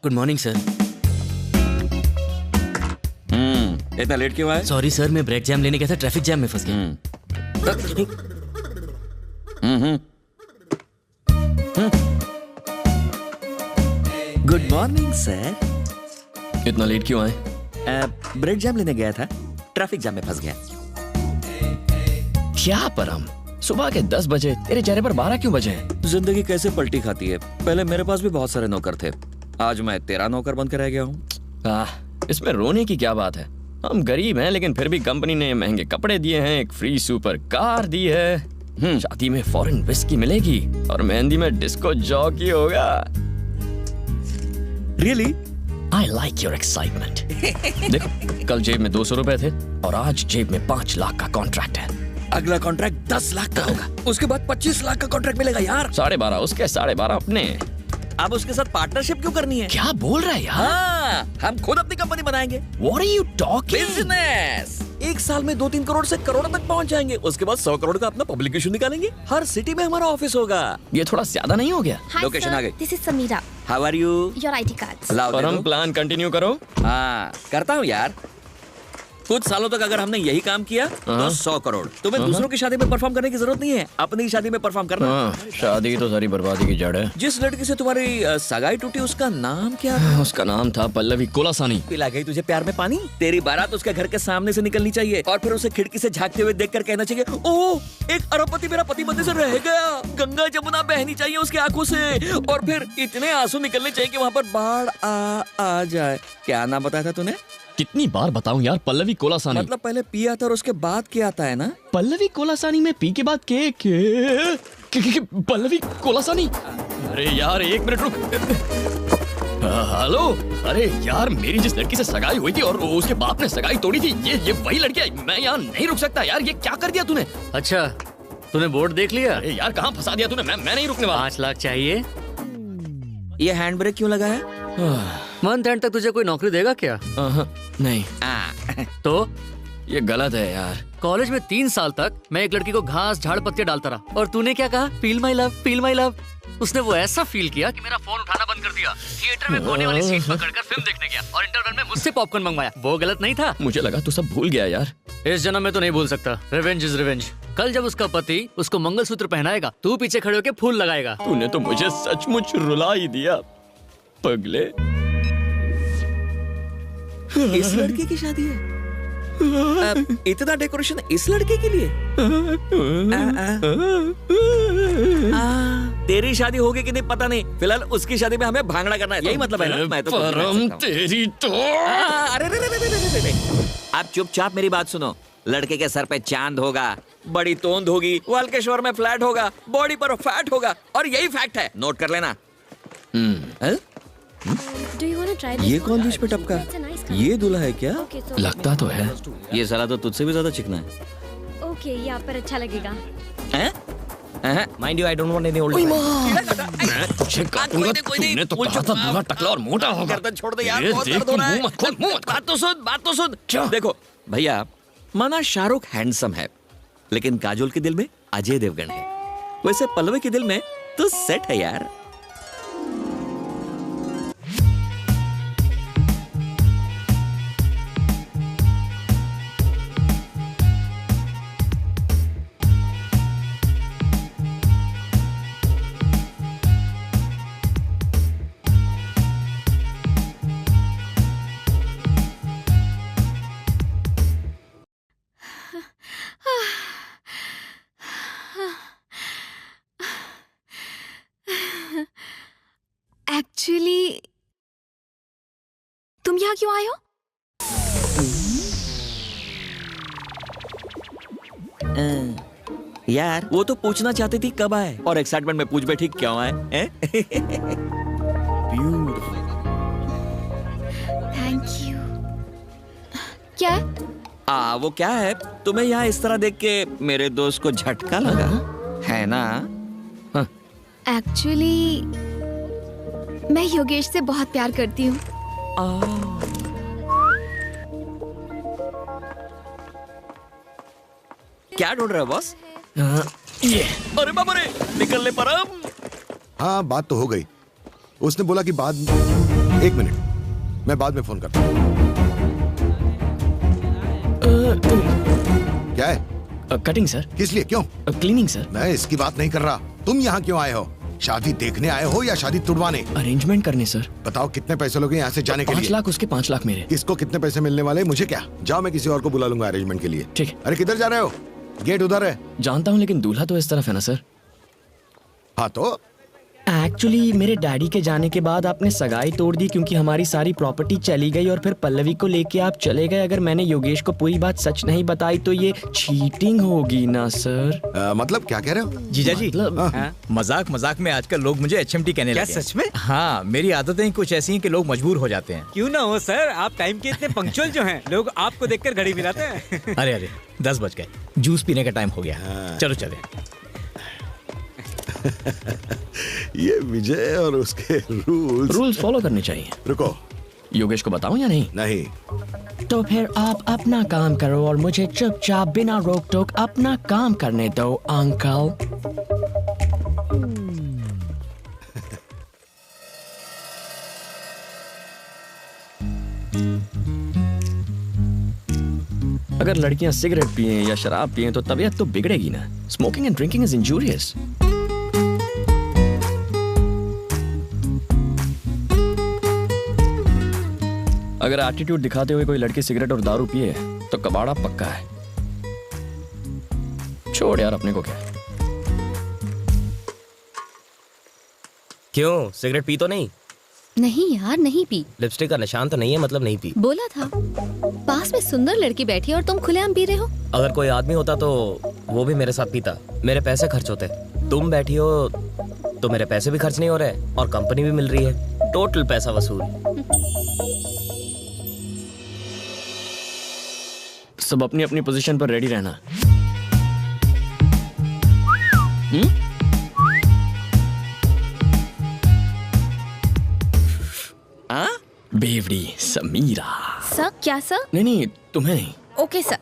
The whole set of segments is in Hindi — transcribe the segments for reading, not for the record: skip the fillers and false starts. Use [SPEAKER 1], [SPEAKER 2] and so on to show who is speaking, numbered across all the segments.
[SPEAKER 1] Good morning sir.
[SPEAKER 2] इतना लेट क्यों आए?
[SPEAKER 1] सॉरी सर, मैं ब्रेड जैम लेने गया था, ट्रैफिक जैम में फंस गया।
[SPEAKER 2] Good morning sir.
[SPEAKER 1] इतना लेट क्यों आए?
[SPEAKER 2] ब्रेड जैम लेने गया था, ट्रैफिक जाम में फंस गया।
[SPEAKER 1] क्या परम, सुबह के 10 बजे, तेरे चेहरे पर 12 क्यों बजे हैं?
[SPEAKER 2] जिंदगी कैसे पलटी खाती है। पहले मेरे पास भी बहुत सारे नौकर थे, आज मैं तेरा नौकर बनकर रह गया हूँ।
[SPEAKER 1] इसमें रोने की क्या बात है? हम गरीब हैं, लेकिन फिर भी कंपनी ने महंगे कपड़े दिए हैं, एक फ्री सुपर कार दी है, शादी में फॉरेन विस्की मिलेगी और मेहंदी में डिस्को जॉकी होगा।
[SPEAKER 2] Really?
[SPEAKER 1] I like your excitement. देखो, कल जेब में 200 रुपए थे और आज जेब में 5 लाख का कॉन्ट्रैक्ट है।
[SPEAKER 2] अगला कॉन्ट्रैक्ट 10 लाख का होगा, उसके बाद 25 लाख का कॉन्ट्रैक्ट मिलेगा यार।
[SPEAKER 1] 12.5 उसके, 12.5 अपने।
[SPEAKER 2] अब उसके साथ पार्टनरशिप क्यों करनी है?
[SPEAKER 1] क्या बोल रहा है यार?
[SPEAKER 2] हाँ, हम खुद अपनी कंपनी बनाएंगे।
[SPEAKER 1] What are you talking?
[SPEAKER 2] Business. एक साल में 2-3 करोड़ से करोड़ तक पहुंच जाएंगे, उसके बाद 100 करोड़ का अपना पब्लिकेशन निकालेंगे, हर सिटी में हमारा ऑफिस होगा।
[SPEAKER 1] ये थोड़ा ज्यादा नहीं हो गया?
[SPEAKER 2] लोकेशन आ गई।
[SPEAKER 3] This is Sameera.
[SPEAKER 2] How are you?
[SPEAKER 3] Your ID cards.
[SPEAKER 2] लाओ
[SPEAKER 1] और
[SPEAKER 2] दे
[SPEAKER 1] हम
[SPEAKER 2] दो।
[SPEAKER 1] प्लान कंटिन्यू करो।
[SPEAKER 2] हाँ, करता हूँ यार। कुछ सालों तक अगर हमने यही काम किया तो 100 करोड़। तुम्हें दूसरों की शादी में परफॉर्म करने की जरूरत नहीं है, अपनी शादी में परफॉर्म करना।
[SPEAKER 1] शादी तो सारी बर्बादी की जड़ है।
[SPEAKER 2] जिस लड़की से तुम्हारी सगाई टूटी उसका नाम क्या था?
[SPEAKER 1] उसका नाम था पल्लवी कोलासानी।
[SPEAKER 2] पिला गई तुझे प्यार में पानी? तेरी बारात उसके घर के सामने से निकलनी चाहिए और फिर उसे खिड़की से झांकते हुए देखकर कहना चाहिए, ओह, एक अरबपति मेरा पति बनने से रह गया। गंगा जमुना बहनी चाहिए उसकी आंखों से और फिर इतने आंसू निकलने चाहिए कि वहाँ पर बाढ़ आ जाए। क्या नाम बताया था तूने?
[SPEAKER 1] कितनी बार बताऊं यार? पल्लवी कोलासानी।
[SPEAKER 2] मतलब पहले पी आता और उसके बाद क्या आता है ना?
[SPEAKER 1] पल्लवी कोलासानी में पी के बाद के पल्लवी कोलासानी। अरे यार, 1 मिनट रुक। हेलो, अरे यार, मेरी जिस लड़की से सगाई हुई थी और उसके बाप ने सगाई तोड़ी थी, ये वही लड़की है। मैं यहाँ नहीं रुक सकता यार, ये क्या कर दिया तूने?
[SPEAKER 4] अच्छा, तूने बोर्ड देख लिया?
[SPEAKER 1] अरे यार, कहाँ फंसा दिया तूने? मैं नहीं रुकने वाला।
[SPEAKER 4] 5 लाख चाहिए।
[SPEAKER 2] ये हैंड ब्रेक क्यों लगा है?
[SPEAKER 4] मंथ एंड तक तुझे कोई नौकरी देगा क्या?
[SPEAKER 1] नहीं,
[SPEAKER 4] तो
[SPEAKER 1] ये गलत है यार।
[SPEAKER 4] कॉलेज में 3 साल तक मैं एक लड़की को घास झाड़ पत्ते डालता रहा और तूने क्या कहा? Feel my love, feel my love. उसने वो ऐसा फील किया कि मेरा फोन उठाना बंद कर दिया, थिएटर में कोने वाली सीट पकड़कर फिल्म देखने गया और इंटरवल में मुझसे पॉपकॉर्न मंगवाया। वो गलत नहीं था?
[SPEAKER 1] मुझे लगा तू सब भूल गया यार।
[SPEAKER 4] इस जन्म में तो नहीं भूल सकता। Revenge is revenge. कल जब उसका पति उसको मंगलसूत्र पहनाएगा, तू पीछे खड़े होकर फूल लगाएगा।
[SPEAKER 1] तूने तो मुझे सचमुच रुला ही दिया पगले।
[SPEAKER 2] इस लड़के की शादी है? इतना डेकोरेशन इस लड़के के लिए? तेरी शादी होगी कि नहीं पता नहीं, फिलहाल उसकी शादी में हमें भांगड़ा करना है, यही मतलब है ना? मैं तो
[SPEAKER 1] परम तेरी तो।
[SPEAKER 2] अरे आप चुपचाप मेरी बात सुनो। लड़के के सर पे चांद होगा, बड़ी तोंद होगी, वाल्केश्वर में फ्लैट होगा, बॉडी पर फैट होगा और यही फैक्ट है, नोट कर लेना।
[SPEAKER 3] Do you want to try this?
[SPEAKER 2] ये कौन बीच पे टपका?
[SPEAKER 3] It's a nice car.
[SPEAKER 2] ये दूल्हा है क्या?
[SPEAKER 3] Okay, so
[SPEAKER 1] लगता तो है।
[SPEAKER 2] ये साला तो तुझसे भी ज्यादा चिकना है।
[SPEAKER 3] okay, ये आप पर अच्छा लगेगा।
[SPEAKER 2] Mind you, I don't want any old.
[SPEAKER 1] मैं तुझे काटूंगा। तूने तो कहा था दूल्हा टकला और मोटा होगा।
[SPEAKER 2] गर्दन छोड़ दे यार,
[SPEAKER 1] ये
[SPEAKER 2] बहुत
[SPEAKER 1] देख,
[SPEAKER 2] दर्द हो
[SPEAKER 1] तू
[SPEAKER 2] रहा है।
[SPEAKER 1] मुंह मत खोल, मुंह मत खोल।
[SPEAKER 2] बात तो सुन।
[SPEAKER 1] क्या?
[SPEAKER 2] देखो भैया, माना शाहरुख हैंडसम है, लेकिन काजोल के दिल में अजय देवगन है। वैसे पल्लवी के दिल में तो सेट है यार।
[SPEAKER 3] एक्चुअली तुम यहाँ क्यों आए हो?
[SPEAKER 2] यार वो तो पूछना चाहती थी कब आए, और एक्साइटमेंट में पूछ बैठी क्यों आए। ब्यूटीफुल।
[SPEAKER 3] Thank you. क्या है?
[SPEAKER 2] वो क्या है, तुम्हें यहाँ इस तरह देख के मेरे दोस्त को झटका लगा है ना?
[SPEAKER 3] एक्चुअली मैं योगेश से बहुत प्यार करती हूँ।
[SPEAKER 2] क्या ढूंढ रहे हो बॉस?
[SPEAKER 1] ये
[SPEAKER 2] अरे बाबा रे, निकलने पर।
[SPEAKER 5] हाँ, बात तो हो गई। उसने बोला कि बाद एक मिनट, मैं बाद में फोन करता हूँ। क्या है?
[SPEAKER 1] Cutting sir.
[SPEAKER 5] किस लिए? क्यों?
[SPEAKER 1] Cleaning sir.
[SPEAKER 5] मैं इसकी बात नहीं कर रहा। तुम यहाँ क्यों आए हो? शादी देखने आए हो या शादी तुड़वाने?
[SPEAKER 1] अरेंजमेंट करने सर।
[SPEAKER 5] बताओ कितने पैसे लोगे यहाँ से जाने के लिए?
[SPEAKER 1] 5 लाख उसके, 5 लाख मेरे।
[SPEAKER 5] किसको कितने पैसे मिलने वाले? मुझे क्या? जाओ, मैं किसी और को बुला लूंगा अरेंजमेंट के लिए।
[SPEAKER 1] ठीक।
[SPEAKER 5] अरे किधर जा रहे हो? गेट उधर है।
[SPEAKER 1] जानता हूँ, लेकिन दूल्हा तो इस तरफ है ना सर।
[SPEAKER 5] हाँ तो
[SPEAKER 1] एक्चुअली मेरे डैडी के जाने के बाद आपने सगाई तोड़ दी, क्योंकि हमारी सारी प्रॉपर्टी चली गई और फिर पल्लवी को लेके आप चले गए। अगर मैंने योगेश को पूरी बात सच नहीं बताई तो ये चीटिंग होगी ना सर?
[SPEAKER 5] मतलब क्या कह रहे हो?
[SPEAKER 6] जीजा जी,
[SPEAKER 1] मतलब
[SPEAKER 6] मजाक मजाक में आजकल लोग मुझे HMT कहने लगे।
[SPEAKER 7] क्या सच में?
[SPEAKER 6] हाँ, मेरी आदतें कुछ ऐसी हैं कि लोग मजबूर हो जाते हैं।
[SPEAKER 7] क्यों ना हो सर, आप टाइम के इतने पंक्चुअल जो हैं, लोग आपको देखकर घड़ी मिलाते हैं।
[SPEAKER 6] अरे अरे 10 बज गए, जूस पीने का टाइम हो गया। चलो चले।
[SPEAKER 5] ये विजय और उसके
[SPEAKER 1] रूल्स फॉलो करने चाहिए।
[SPEAKER 5] रुको,
[SPEAKER 1] योगेश को बताऊं या नहीं?
[SPEAKER 5] नहीं।
[SPEAKER 1] तो फिर आप अपना काम करो और मुझे चुपचाप बिना रोक टोक अपना काम करने दो अंकल। अगर लड़कियां सिगरेट पिए या शराब पिए तो तबीयत तो बिगड़ेगी ना। Smoking and drinking is injurious. अगर एटीट्यूड दिखाते हुए कोई लड़की सिगरेट और दारू पिए तो कबाड़ा पक्का है। छोड़ यार, अपने को क्या।
[SPEAKER 8] क्यों, सिगरेट पी तो नहीं?
[SPEAKER 3] नहीं यार, नहीं पी।
[SPEAKER 8] लिपस्टिक का निशान तो नहीं है, मतलब नहीं पी?
[SPEAKER 3] बोला था। पास में सुंदर लड़की बैठी है और तुम खुलेआम पी रहे हो।
[SPEAKER 8] अगर कोई आदमी होता तो वो भी मेरे साथ पीता, मेरे पैसे खर्च होते। तुम बैठी हो तो मेरे पैसे भी खर्च नहीं हो रहे और कंपनी भी मिल रही है, टोटल पैसा वसूल।
[SPEAKER 1] सब अपनी अपनी पोजीशन पर रेडी रहना। बेवड़ी समीरा।
[SPEAKER 3] सर? क्या सर?
[SPEAKER 1] नहीं, तुम्हें नहीं।
[SPEAKER 3] Okay sir.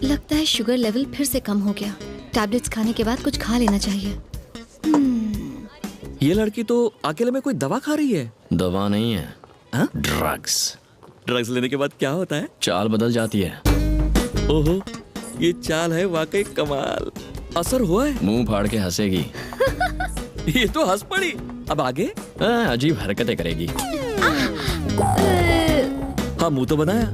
[SPEAKER 3] लगता है शुगर लेवल फिर से कम हो गया। टैबलेट्स खाने के बाद कुछ खा लेना चाहिए।
[SPEAKER 2] ये लड़की तो अकेले में कोई दवा खा रही है।
[SPEAKER 1] दवा नहीं है, ड्रग्स।
[SPEAKER 2] ड्रग्स लेने के बाद क्या होता है?
[SPEAKER 1] चाल बदल जाती है।
[SPEAKER 2] ओहो, ये चाल है वाकई कमाल। असर हुआ है?
[SPEAKER 1] मुंह फाड़ के हंसेगी।
[SPEAKER 2] ये तो हंस पड़ी। अब आगे?
[SPEAKER 1] अजीब हरकतें करेगी।
[SPEAKER 2] हाँ, मुंह तो बनाया।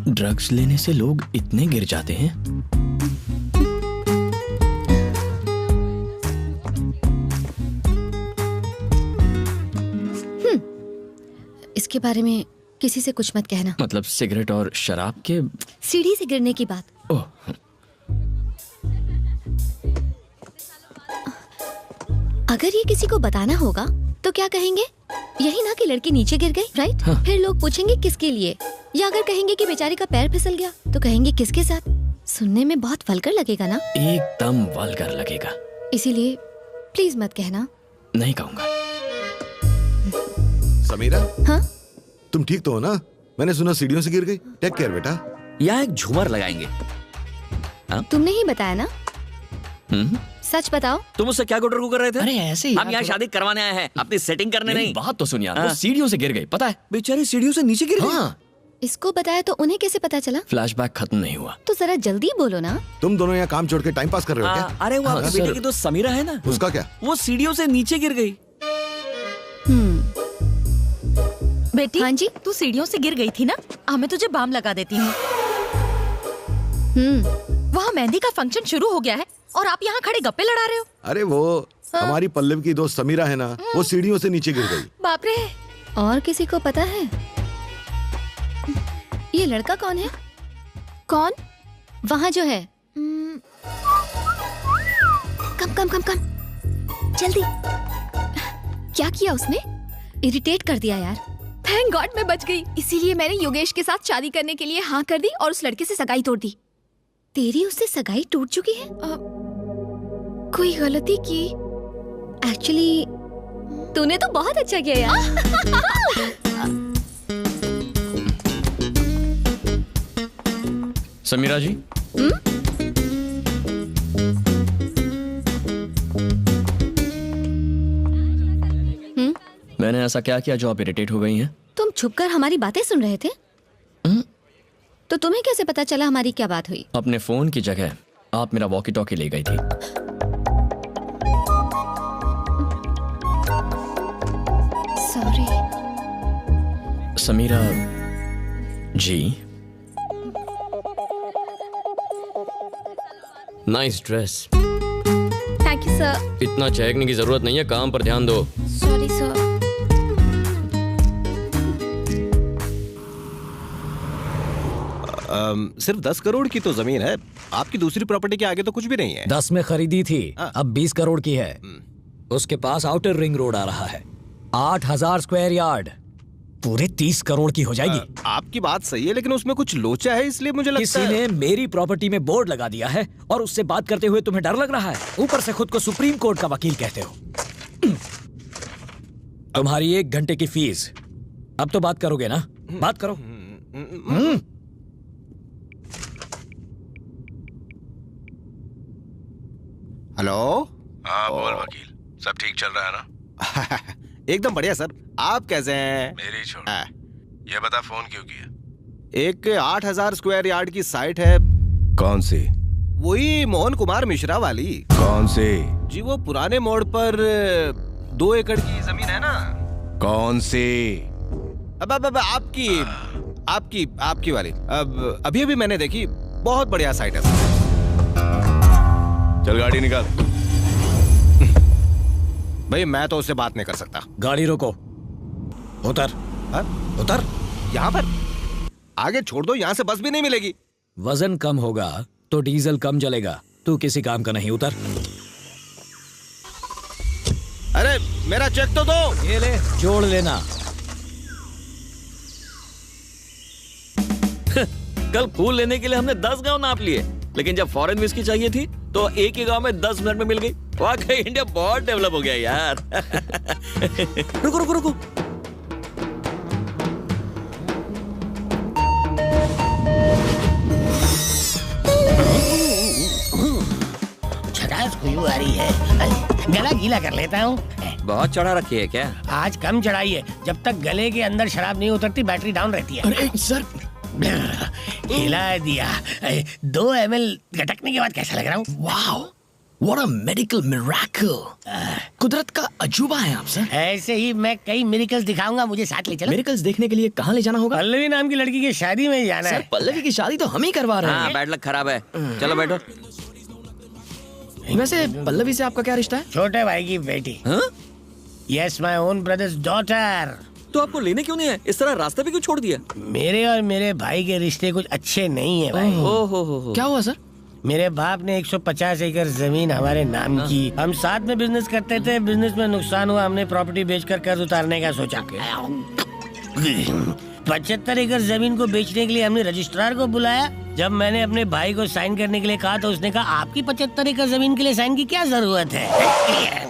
[SPEAKER 1] ड्रग्स लेने से लोग इतने गिर जाते हैं।
[SPEAKER 3] इसके बारे में किसी से कुछ मत कहना।
[SPEAKER 1] मतलब सिगरेट और शराब के?
[SPEAKER 3] सीढ़ी से गिरने की बात।
[SPEAKER 1] ओह,
[SPEAKER 3] अगर ये किसी को बताना होगा तो क्या कहेंगे? यही ना कि लड़की नीचे गिर गई, राइट?
[SPEAKER 1] हाँ।
[SPEAKER 3] फिर लोग पूछेंगे किसके लिए, या अगर कहेंगे कि बेचारी का पैर फिसल गया तो कहेंगे किसके साथ। सुनने में बहुत वल्गर लगेगा ना?
[SPEAKER 1] एकदम वल्गर लगेगा।
[SPEAKER 3] इसीलिए प्लीज मत कहना।
[SPEAKER 1] नहीं कहूंगा।
[SPEAKER 5] समीरा,
[SPEAKER 3] हाँ?
[SPEAKER 5] तुम ठीक तो हो ना? मैंने सुना सीढ़ियों से गिर गई। टेक केयर बेटा।
[SPEAKER 2] यहाँ एक झूमर लगाएंगे।
[SPEAKER 3] तुमने ही बताया ना? सच बताओ।
[SPEAKER 2] तुम उससे क्या गुटर कर रहे थे?
[SPEAKER 1] अरे ऐसे ही
[SPEAKER 2] हम यहाँ शादी करवाने आए हैं, अपनी सेटिंग करने
[SPEAKER 1] मेरी
[SPEAKER 2] नहीं।
[SPEAKER 1] बात तो सुन यार,
[SPEAKER 2] हाँ।
[SPEAKER 1] वो सीढ़ियों से गिर गई, पता है?
[SPEAKER 2] बेचारी सीढ़ियों से नीचे गिर गई।
[SPEAKER 1] हाँ।
[SPEAKER 3] इसको बताया तो उन्हें कैसे पता चला?
[SPEAKER 1] फ्लैशबैक खत्म नहीं हुआ।
[SPEAKER 3] तो जरा जल्दी बोलो ना।
[SPEAKER 5] तुम दोनों यहाँ काम छोड़ के टाइम पास कर रहे हो क्या?
[SPEAKER 2] अरे वो
[SPEAKER 1] हाँ,
[SPEAKER 2] आपके
[SPEAKER 1] सर।
[SPEAKER 2] बेटे की दोस्त समीरा है ना,
[SPEAKER 5] उसका क्या?
[SPEAKER 2] वो सीढ़ियों से नीचे गिर गई।
[SPEAKER 9] बेटी,
[SPEAKER 3] हाँ जी?
[SPEAKER 9] तू सीढ़ियों से गिर गई थी ना, मैं तुझे बाम लगा देती हूँ। वहाँ मेहंदी का फंक्शन शुरू हो गया है और आप यहाँ खड़े गप्पे लड़ा रहे हो।
[SPEAKER 5] अरे वो हमारी पल्लवी की दोस्त समीरा है ना, वो सीढ़ियों से नीचे गिर गई।
[SPEAKER 9] बाप रे।
[SPEAKER 3] और किसी को पता है? ये लड़का कौन है? कौन? वहाँ जो है। कम कम कम कम, जल्दी। क्या किया उसने? इरिटेट कर दिया यार।
[SPEAKER 10] थैंक गॉड मैं बच गई। इसीलिए मैंने योगेश के साथ शादी करने के लिए हाँ कर दी और उस लड़के से सगाई तोड़ दी।
[SPEAKER 3] तेरी उससे सगाई टूट चुकी है?
[SPEAKER 10] कोई गलती की?
[SPEAKER 3] एक्चुअली तूने तो बहुत अच्छा किया यार।
[SPEAKER 1] समीरा जी, मैंने ऐसा क्या किया जो आप इरिटेट हो गई हैं?
[SPEAKER 3] तुम छुपकर हमारी बातें सुन रहे थे? तो तुम्हें कैसे पता चला हमारी क्या बात हुई?
[SPEAKER 1] अपने फोन की जगह आप मेरा वॉकी टॉकी ले गई थी।
[SPEAKER 3] Sorry.
[SPEAKER 1] Sameera ji, nice dress.
[SPEAKER 3] Thank you sir.
[SPEAKER 1] इतना चहकने की जरूरत नहीं है, काम पर ध्यान दो।
[SPEAKER 3] Sorry sir.
[SPEAKER 11] सिर्फ 10 करोड़ की तो जमीन है, आपकी दूसरी प्रॉपर्टी के आगे तो कुछ भी नहीं है।
[SPEAKER 6] 10 में खरीदी थी, अब 20 करोड़ की है। उसके पास आउटर रिंग रोड आ रहा है, 8000 स्क्वायर यार्ड, पूरे 30 करोड़ की हो जाएगी।
[SPEAKER 11] आपकी बात सही है, लेकिन उसमें कुछ लोचा है, इसलिए मुझे लगता
[SPEAKER 6] किसी
[SPEAKER 11] है
[SPEAKER 6] ने मेरी प्रॉपर्टी में बोर्ड लगा दिया है और उससे बात करते हुए तुम्हें डर लग रहा है। ऊपर से खुद को सुप्रीम कोर्ट का वकील कहते हो। तुम्हारी 1 घंटे की फीस। अब तो बात करोगे ना? बात करो।
[SPEAKER 5] हेलो।
[SPEAKER 12] हाँ बोल वकील, सब ठीक चल रहा है ना?
[SPEAKER 11] एकदम बढ़िया सर, आप कैसे हैं?
[SPEAKER 12] मेरी छोड़, ये बता फोन क्यों किया?
[SPEAKER 11] एक 8000 स्क्वायर यार्ड की साइट है।
[SPEAKER 12] कौन सी?
[SPEAKER 11] वही मोहन कुमार मिश्रा वाली।
[SPEAKER 12] कौन सी?
[SPEAKER 11] जी वो पुराने मोड़ पर 2 एकड़ की जमीन है ना।
[SPEAKER 12] कौन सी?
[SPEAKER 11] अब आपकी वाली। अब अभी मैंने देखी, बहुत बढ़िया साइट है।
[SPEAKER 12] चल गाड़ी निकाल।
[SPEAKER 11] भाई मैं तो उससे बात नहीं कर सकता।
[SPEAKER 6] गाड़ी रोको, उतर।
[SPEAKER 11] उतर? यहाँ पर? आगे छोड़ दो, यहाँ से बस भी नहीं मिलेगी।
[SPEAKER 6] वजन कम होगा तो डीजल कम जलेगा। तू किसी काम का नहीं, उतर।
[SPEAKER 11] अरे मेरा चेक तो दो।
[SPEAKER 6] ये ले, जोड़ लेना।
[SPEAKER 2] कल फूल लेने के लिए हमने 10 गांव नाप लिए, लेकिन जब फॉरेन विस्की चाहिए थी तो एक ही गांव में 10 मिनट में मिल गई। वाकई इंडिया बहुत डेवलप हो गया यार। रुको रुको रुको,
[SPEAKER 13] झकास खुशबू आ रही है, गला गीला कर लेता हूँ।
[SPEAKER 2] बहुत चढ़ा रखी है क्या?
[SPEAKER 13] आज कम चढ़ाई है, जब तक गले के अंदर शराब नहीं उतरती बैटरी डाउन रहती है।
[SPEAKER 1] अरे सर,
[SPEAKER 13] हिला दिया। 2 ml गटकने के बाद कैसा लग रहा हूँ?
[SPEAKER 1] Wow, what a medical miracle. कुदरत का अजूबा है आप सर।
[SPEAKER 13] ऐसे ही मैं कई मिरेकल्स दिखाऊंगा, मुझे साथ ले चलो।
[SPEAKER 1] मिरेकल्स देखने के लिए कहाँ ले जाना होगा?
[SPEAKER 13] पल्लवी नाम की लड़की की शादी में जाना है।
[SPEAKER 1] सर पल्लवी की शादी तो हम ही करवा रहे हैं।
[SPEAKER 2] हाँ, बैड लक खराब है। चलो बैठो।
[SPEAKER 1] वैसे पल्लवी से आपका क्या रिश्ता है?
[SPEAKER 13] छोटे भाई की बेटी। Yes, my own brothers daughter.
[SPEAKER 2] तो आपको लेने क्यों नहीं है? इस तरह रास्ते पे क्यों छोड़ दिया?
[SPEAKER 13] मेरे और मेरे भाई के रिश्ते कुछ अच्छे नहीं है भाई।
[SPEAKER 2] हो।
[SPEAKER 1] क्या हुआ सर?
[SPEAKER 13] मेरे बाप ने 150 एकड़ जमीन हमारे नाम की। हम साथ में बिजनेस करते थे, बिजनेस में नुकसान हुआ, हमने प्रॉपर्टी बेचकर कर्ज उतारने का सोचा। 75 एकड़ जमीन को बेचने के लिए हमने रजिस्ट्रार को बुलाया। जब मैंने अपने भाई को साइन करने के लिए कहा तो उसने कहा आपकी 75 एकड़ जमीन के लिए साइन की क्या जरूरत है।